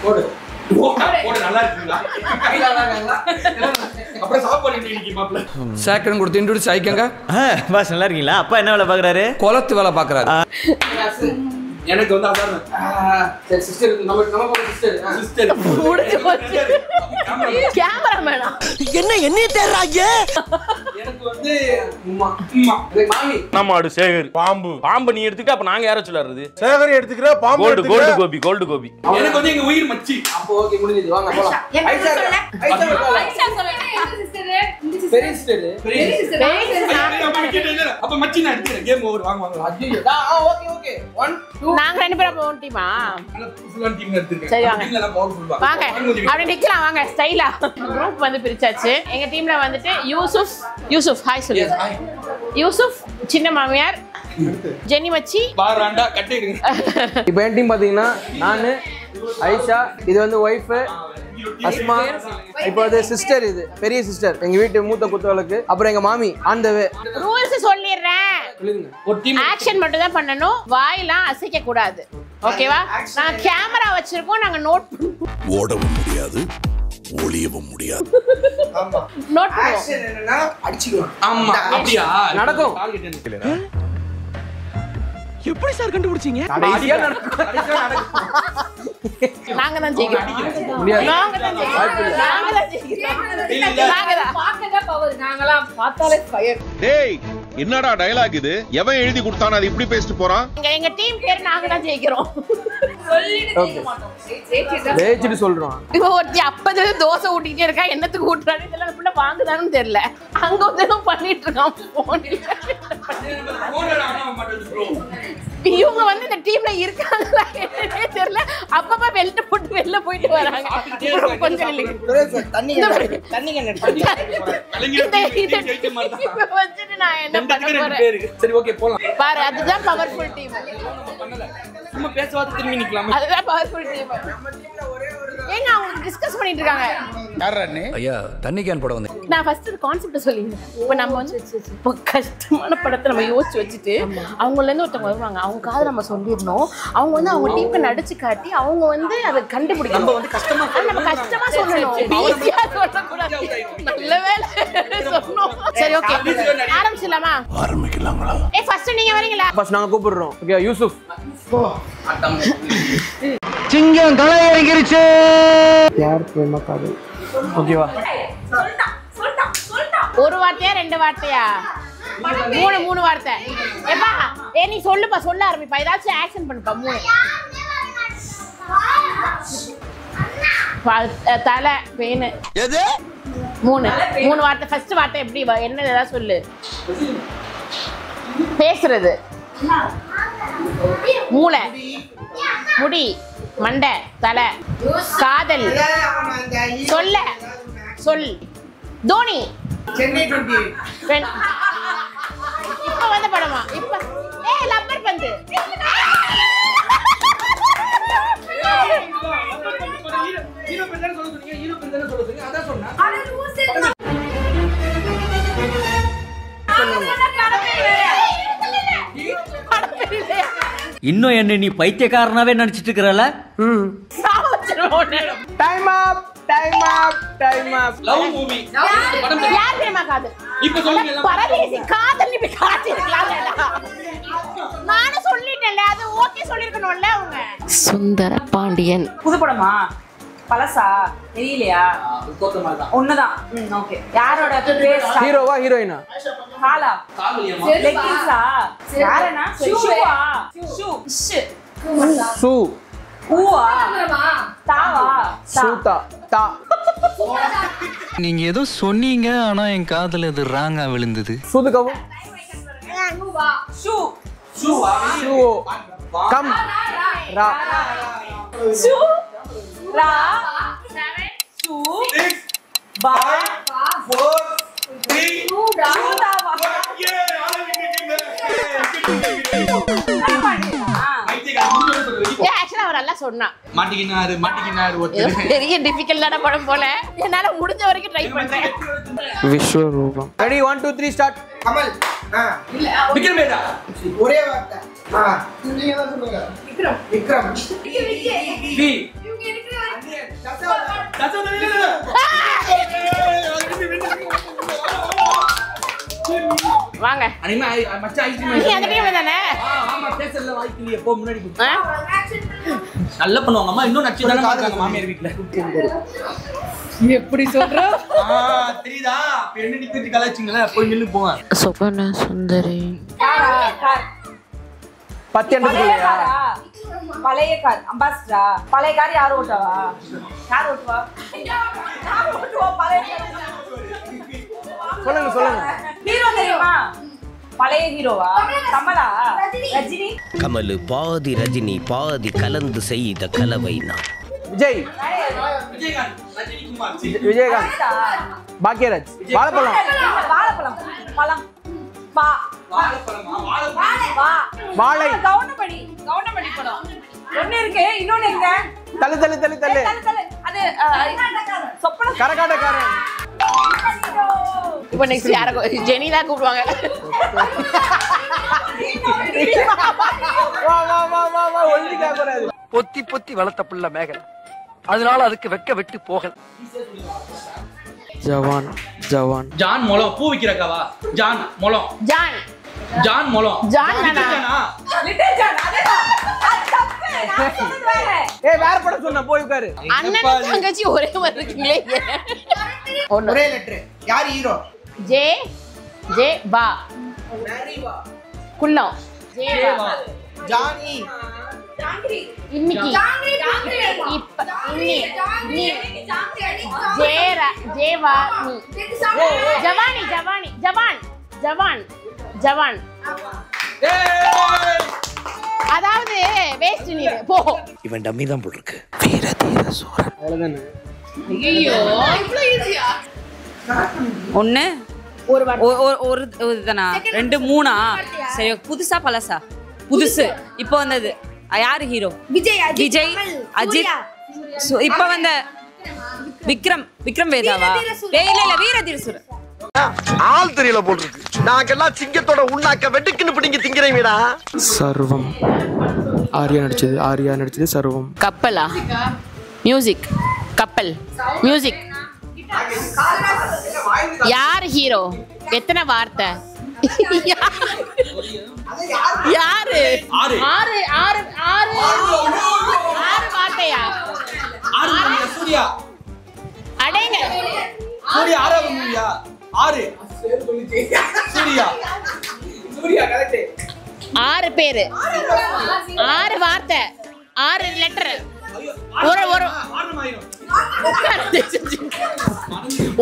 போடு போடு நல்லா இருக்குங்களா அப்புறம் சாப்பாடு இன்னைக்கு மாப்ள சேக்கன் கொடுத்து இன்ட்ரோடியூஸ் ஆயிக்கங்க பாஸ் நல்லா இருக்கீங்களா? அப்பா என்ன வேலை பாக்குறாரு? குளத்து வேலை பாக்குறாரு. எனக்கு வந்து அதான் சரி சிஸ்டர் நம்ம சிஸ்டர் முடிஞ்சு போச்சு. கேமராமேனா என்ன என்னைய தேடுறாங்க? எனக்கு வந்து மாமி நம்ம ஆடு சேகர் பாம்பு நீ எடுத்துக்க அப்ப நாங்க யார சொல்றது? சேகர் எடுத்துக்கற பாம்பு கோல்டு கோபி எனக்கு வந்து எங்க உயிர் மச்சி. அப்போ ஓகே முடிஞ்சது வாங்க போலாம். ஐசா பெரிய சிஸ்டர் அப்ப மச்சி நான் எடுத்துறேன் கேம் ஓவர் வாங்க வாங்க. ஐயோ ஓகே ஓகே 1 2 நாங்க ரெண்டு பேரும் போன் டீமா ஃபுல் டீம் எடுத்துறேன். சரி வாங்க டீம்ல பவர்ஃபுல் வாங்க அப்படியே நிக்கலாம் வாங்க ஸ்டைலா. குரூப் வந்து பிரிச்சாச்சு. எங்க டீம்ல வந்துட்டு யூசுப் ஹாய் சொல்லு. யூசுப் சின்ன மாமியார் ஜெனி மச்சி பாராண்டா கட்டிடுங்க. இப்போ என் டீம் பாத்தீங்கன்னா நானு ஐஷா, இது வந்து ஒய்ஃப் அஸ்மா, இப்போ அது சிஸ்டர், இது பெரிய சிஸ்டர் எங்க வீட்டு மூத்த குத்தவளுக்கு, அப்புறம் எங்க மாமி ஆன் தி வே. ரூல்ஸ் சொல்லிடுறேன். ஒரு டீம் ஆக்ஷன் மட்டும் தான் பண்ணனும். வாயெல்லாம் அசைக்க கூடாது. ஓகேவா? நாங்க கேமரா வச்சிருக்கோம். நாங்க நோட் ஓடவும் முடியாது ஒளியவும் முடியாது. ஆமா நோட் ஆக்ஷன் என்னன்னா அடிச்சுக்கலாம். ஆமா அப்படியே நடக்கும். எப்படி சார் கண்டுபிடிச்சீங்க? கடைசியா நடக்கும். நாங்க தான் ஜெயிக்கிறோம். நாங்க தான் ஜெயிக்கிறோம். நாங்க தான் ஜெயிக்கிறோம். நாங்க தான் பாக்கதா பவர். நாங்கலாம் பார்த்தாலே ஃபயர். டேய் என்னடா டயலாக் இது? எவன் எழுதி கொடுத்தானே அது இப்படி பேசிட்டு போறான்? எங்க டீம் பேர் நாங்க தான் ஜெயிக்கிறோம். சொல்லிட்டு ஜெயிக்க மாட்டோம். ஜெயிச்சிட்டு சொல்றோம். இப்போ ஒருத்தி அப்பதே தோசை ஊட்டிட்டே இருக்கா. என்னத்துக்கு ஊட்றானே தெரியல. புள்ள வாங்குதான்னு தெரியல. அங்க வந்து பண்ணிட்டு இருக்கான் போன்ல. இவங்க வந்து இந்த டீம்ல இருக்காங்களா என்னன்னே தெரியல. அப்பப்ப வெல்ட் போட்டு வெளில போயிட்டு வராங்க. கொஞ்சம் இல்ல தண்ணி கேன் வச்சிட்டு நான் என்ன பண்ண போறேன்? சரி ஓகே போலாம். பாரு அதுதான் பவர்ஃபுல் டீம். சும்மா பேசவாத திரும்பி நிக்கலாம். அதுதான் பவர்ஃபுல் டீம். ஏங்க அவங்க டிஸ்கஸ் பண்ணிட்டு இருக்காங்க. யாரா நீ? ஐயா தண்ணி கேன் போட வந்தேன். நான் ஃபர்ஸ்ட் ஒரு கான்செப்ட் சொல்லிருந்தேன். இப்போ நம்ம வந்து இப்போ கஷ்டமான படத்தை நம்ம யோசிச்சு வச்சுட்டு அவங்கள இருந்து ஒருத்தவங்க வருவாங்க. அவங்க காதை நம்ம சொல்லிடணும். அவங்க வந்து அவங்க டீமுக்கு நடிச்சு காட்டி அவங்க வந்து அதை கண்டுபிடிக்கணும். நம்ம வந்து கஷ்டமா சொல்லணும். ஈஸியா சொல்லக்கூடாது. நல்ல வேலை சொன்னோம். சரி ஓகே ஆரம்பிச்சிடலாமா? ஆரம்பிக்கலாங்களா? ஃபர்ஸ்ட் நீங்க வரீங்களா? ஃபர்ஸ்ட் நாங்க கூப்பிடுறோம். ஓகே யூசுப். சிங்கம் களை இறங்கிருச்சு. யார் பிரேமா காதல்? ஓகேவா? ஒரு வார்த்தையா ரெண்டு வார்த்தையா? மூணு வார்த்தை. எப்பா நீ சொல்லுப்பா, சொல்ல ஆரம்பிப்பா. ஏதாச்சும் ஆக்ஷன் பண்ணுப்பா. தலை பேனு எது? மூணு வார்த்தை. ஃபர்ஸ்ட் வார்த்தை எப்படி என்ன ஏதாவது சொல்லு. பேசுறது, மூளை, முடி, மண்டை, தலை, காதல், சொல், தோனி, சென்னை 28 இப்ப வந்த படமா? இப்ப லப்பர் பந்து. ஹீரோ பேர் தான சொல்லுங்க. ஹீரோ பேர் தான சொல்லுங்க. அதான் சொன்னா. இன்னும் என்ன நீ பைத்தியக்காரனாவே நினைச்சிட்டு இருக்கறல? Time up. Love movie. யார் தெரியுமா காதல்? இப்ப சொல்லுங்க. பரதேசி காதல் இப்ப காட்டிருக்கலாம்டா. நானும் சொல்லிட்டேன்ல. அது ஓகே சொல்லிருக்கணும்ல அவங்க. சுந்தர பாண்டியன் புது படமா பழசா தெரியலையா? ஒண்ணுதான். ஓகே. யாரோட பேர்? ஹீரோவா ஹீரோயினா? காலா காதலியமா? லெக்கின்ஸா? யாரனா? ஷூவா? சூ பூவா? தாவா? சூதா தா. நீங்க ஏதோ சொன்னீங்க, ஆனா என் காதுல அது ராங்கா விழுந்தது. சூதுகவும் ஷூ ஷூவா? ஷூ கம் ரா ஷூ ரா 7 ஷூ 6 பா 4 3 ஷூதாவா? ஏ ஆரம்பிங்க. ஐடிகா முடிஞ்சது சொல்லுங்க. ஆக்சுவலா அவர் எல்லாம் சொன்னா. மாட்டிக்கினாரு ஒருத்தர். பெரிய டிஃபிகல்ட்டான படம் போல. என்னால முடிஞ்ச வரைக்கும் ட்ரை பண்றேன். விஸ்வரூபம். Ready 1 2 3 start. கமல். இல்ல விக்ரம் வேடா. ஒரே வார்த்தை. நீங்க தான் சொல்லுங்க. விக்ரம். விஜய். வி. இவங்க இருக்கிற வாங்க அனிமா மச்சான் ஐஸ்கிரீம். நீ அந்த டீம் தானே? ஆமா பேசல வாய்க்கிலியே போ முன்னாடி போ. ஆக்ஷன். நல்லா பண்ணுவாங்க அம்மா. இன்னும் நச்சு தான இருக்காங்க மாமியார் வீட்ல. எப்படி சொல்ற? தெரியுதா? பெண்ணு நிக்கிட்டு கலாச்சிங்களா? போய் நில்லு போங்க. சொப்பன சுந்தரி. கார். 10 எண்ணுக்குள்ளயா? பழைய கார் அம்பாஸ்டரா. பழைய கார் யார் ஓட்டவா? யார் ஓட்டுவா? யார் ஓட்டுவா பழைய கார்? சொல்லுங்க. ஹீரோ தெரியுமா? பழைய ஹீரோவா? கமலா? ரஜினி? கமல் பாதி ரஜினி பாதி கலந்து செய்த கலவை நான். விஜய். விஜயகாந்த், ரஜினிகுமார். விஜயகாந்த். பாக்கியராஜ். வாழைப்பழம். வாழைப்பழம். பழம். பா. வாழைப்பழமா? வாழைப்பழம். வா. வாழை. கவுண்டமணி படம். ஒண்ணு இருக்கு, இன்னொன்னு எங்க? தள்ளு. தள்ளு. அது சொப்பன கரகாட்டக்காரன். இப்போ நெக்ஸ்ட் யார ஜெனி தான் கூப்பிடுவாங்க. வா ஒல்லிக்கா கூடாது. பொத்தி வளர்த்த புள்ள மேகல், அதனால அதுக்கு வெக்க விட்டு போகல. ஜவான். ஜான் மொளம். பூ விக்கிறக்கவா? ஜான் மொளம். ஜான் மொளம். ஜான் தானா? Little John. அதேதான். அது தப்பு. நான் சொன்னது வேற. ஏய் வேற படம் சொன்ன போய் உட்காரு. அண்ணன் தங்கச்சி ஒரே மாதிரி இருக்கீங்களே. ஒரே லெட்டர். யார் ஹீரோ? ஜே பா. குள்ளம். ஜேவா. ஜானி. ஜாங்கிரி. இன்னைக்கு. இப்ப நீ. ஜேவா நீ. ஜவான். அதாவது வேஸ்ட் நீ போ. இவன் டம்மி தான் போல் இருக்கு. அவ்வளவுதானே. ஐயோ இவ்ளோ ஈஸியா? ஒண்ணு ஒரு ஒரு இதுதானா? 2 3 சரி. புதுசா பழசா? புதுசு. இப்போ வந்தது யாரு ஹீரோ? விஜய். அஜித். இப்போ வந்த விக்ரம் வேதாவா? இல்ல வீரதீரசுரன். ஆள் தெரியல போல் இருக்கு. நாங்கெல்லாம் சிங்கத்தோட உண்ணாக்க வெட்டுக்குன்னு பிடிங்க திங்கிறீங்கடா. சர்வம். ஆர்யா நடிச்சது சர்வம். கப்பலா? மியூசிக். கப்பல். மியூசிக். யார் ஹீரோ? எத்தனை வார்த்தை? யாரு? ஆறு வார்த்தையா? சூர்யா. அடேங்க. சூர்யா ஆறாவது மூவியா? 6. சூர்யா கரெக்ட். 6 பேரு. 6 வார்த்தை. 6 லெட்டர்.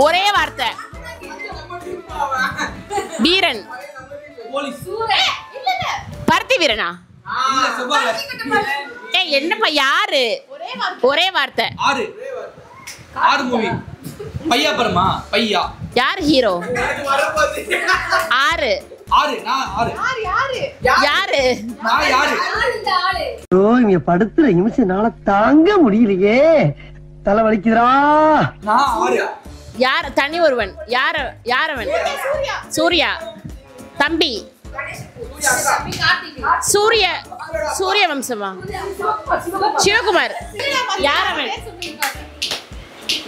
ஒரே வார்த்தை. வீரன். பருத்தி வீரனா? என்னப்பா யாரு? ஒரே வார்த்தை. 6 மூவி. பையா பரமா? பையா. யார் ஹீரோ? 6. யாரு? இங்க படுத்துற நிமிஷம்னால தாங்க முடியலையே. தலை வலிக்குதுடா. யார்? தனி ஒருவன். யாரவன்? சூர்யா. தம்பி. சூரிய வம்சமா? சிவகுமார். யாரவன்?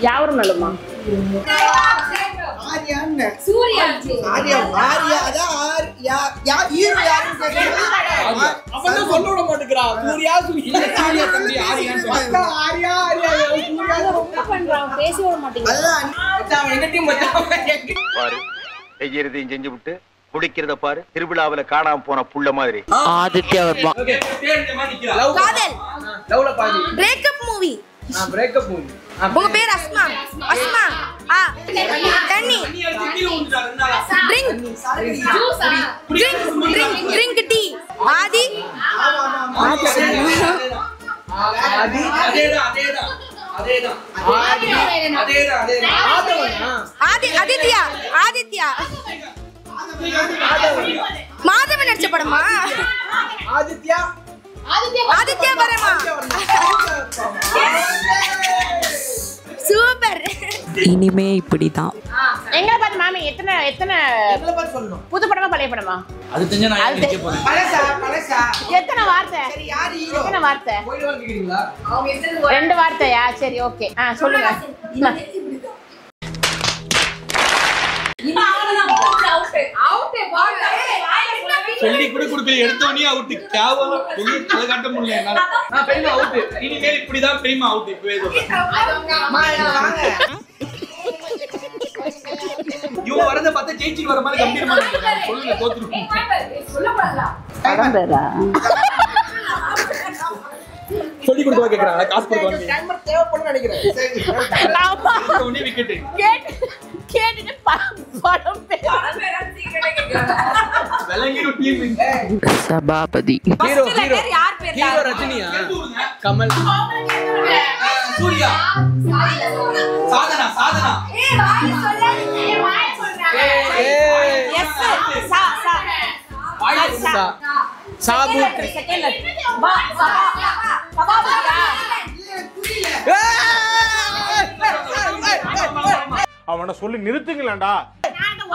யாவரும் நலுமா? பேசி விட மாட்டீங்க. செய்யறதையும் செஞ்சு விட்டு குடிக்கிறத பாரு. திருவிழாவில காணாம போன புள்ள மாதிரி. ஆதித்யா வர்மா. காதல். Breakup movie. உங்க பேர் அஸ்மா. தண்ணி. Drink tea. ஆதி. ஆதித்யா. மாதவன் நடிச்ச படமா? ஆதித்யா வரமா? சூப்பர். இனிமே இப்படிதான். எங்களை பார்த்து மாமி எத்தனை எங்களை பார்த்து சொல்லணும். புது படமா பழைய படமா? அது தெரிஞ்சா நான் ஏன் நிக்க போறேன்? பழசா. எத்தனை வார்த்தை? சரி யார் ஹீரோ? எத்தனை வார்த்தை? போயிடுவா கேக்குறீங்களா? அவங்க எத்தனை 2 வார்த்தையா? சரி ஓகே. சொல்லுங்க. சொல்லி கூட குடுக்கல எடுத்தோனே அவுட் கேவலம் சொல்லி தலை காட்ட முடியல என்னால. நான் பெரியமா அவுட். இனிமேல் இப்படிதான் பெரியமா அவுட் இப்பவே சொல்றேன். வாங்க. இவங்க வரத பார்த்தா ஜெயிச்சிட்டு வர மாதிரி கம்பீரமா இருக்காங்க. சொல்லுங்க தோத்துருக்கோம். படம்பேரா? சொல்லி கொடுத்தவா கேக்குறாங்க காசு கொடுத்தவங்க. டைமர் தேவைப்படும்னு நினைக்கிறேன். சரி. ஆமா. ஒண்ணே விக்கெட். கேட்டுட்டு படம்பேரா சீக்கிரமா கேக்குறாங்க. வெலங்கிரு டீம். சபாபதி. ஹீரோ யார் பேர்? ஹீரோ ரஜினியா? கமல். சூர்யா. சாதனா. ஏய் வாய் சொல்ல. ஏய் வாய் சொல்றா. எஸ் சா. சாபு. செகண்ட் வா சபாபதியா? அவனை சொல்லி நிறுத்துங்களேன்டா.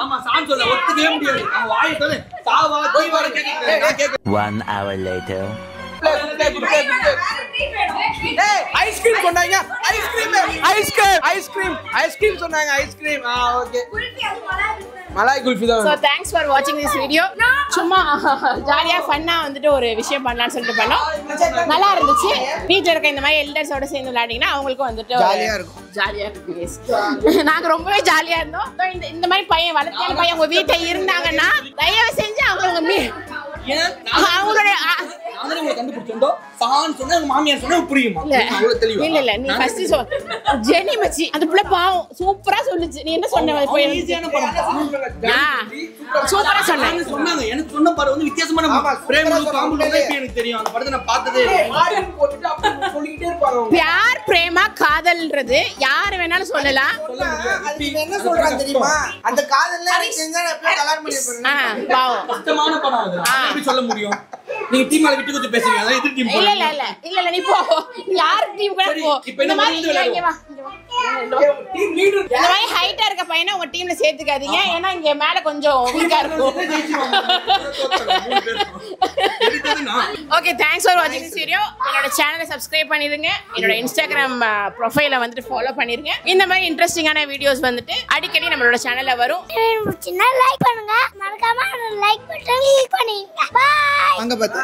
ஆமா சான் சொல்ல ஒத்துக்கவே முடியாது. அவன் வாயை தொலை. சாவா தீவார கேக்குறேன். நான் கேக்குறேன். 1 hour later. ஐஸ்கிரீம் சொன்னாங்க. ஐஸ்கிரீம் சொன்னாங்க. ஐஸ்கிரீம். ஓகே. மலாய் குல்ஃபி தான். So thanks for watching this video. சும்மா ஜாலியா ஃபன்னா வந்துட்டு ஒரு விஷயம் பண்ணலாம்னு சொல்லிட்டு பண்ணோம். நல்லா இருந்துச்சு. வீட்ல இருக்க இந்த மாதிரி எல்டர்ஸோட சேர்ந்து விளையாடிங்கன்னா அவங்களுக்கும் வந்துட்டு ஜாலியா இருக்கும். Yes. நாங்க ரொம்பவே ஜாலியா இருந்தோம். இந்த மாதிரி பையன் வளர்த்தான பையன் உங்க வீட்ல இருந்தாங்கன்னா தயவு செஞ்சு அவங்க அவங்களோட நானே உங்களை கண்டுபிடிச்சோண்டோ சான் சொன்னா உங்க மாமியார் சொன்னா புரியுமா? அவ்வளவு தெளிவா. இல்ல நீ ஃபர்ஸ்ட் ஜெனி மச்சி அந்த புள்ள பாவம் சூப்பரா சொல்லுச்சு. நீ என்ன சொன்ன? போய் ஈஸியான படம். சூப்பரா சொன்னாங்க. எனக்கு சொன்ன படம் வந்து வித்தியாசமான பிரேமலு காம்புல இப்ப எனக்கு தெரியும். அந்த படத்தை நான் பார்த்ததே இல்ல. போட்டுட்டு அப்படி சொல்லிட்டே இருப்பாங்க. பியார் பிரேமா காதல்ன்றது யார் வேணாலும் சொல்லலாம். அது என்ன சொல்றாங்க தெரியுமா? அந்த காதல்ல எனக்கு செஞ்சா நான் எப்ப கல்யாணம் பண்ணி போறேன். பாவம் கஷ்டமான படம் அது. எப்படி சொல்ல முடியும்? நீங்க டீம் மேல விட்டு கொடுத்து பேசுறீங்க. அத எதிர் டீம் இல்ல நீ போ. யார் டீம் கூட போ. இப்போ இந்த மாதிரி இங்க வா. டீம் லீடர் இந்த மாதிரி ஹைட்டா இருக்க பையனை உங்க டீம்ல சேர்த்துக்காதீங்க. ஏன்னா இங்க மேல கொஞ்சம் வீக்கா இருக்கும். ஓகே தேங்க்ஸ் ஃபார் வாட்சிங் திஸ் வீடியோ. என்னோட சேனலை சப்ஸ்கிரைப் பண்ணிருங்க. என்னோட இன்ஸ்டாகிராம் ப்ரொஃபைலை வந்துட்டு ஃபாலோ பண்ணிருங்க. இந்த மாதிரி இன்ட்ரெஸ்டிங்கான வீடியோஸ் வந்துட்டு அடிக்கடி நம்மளோட சேனல்ல வரும். சின்ன லைக் பண்ணுங்க. மறக்காம லைக் பட்டன் கிளிக் பண்ணிடுங்க. பை. அங்க பாத்து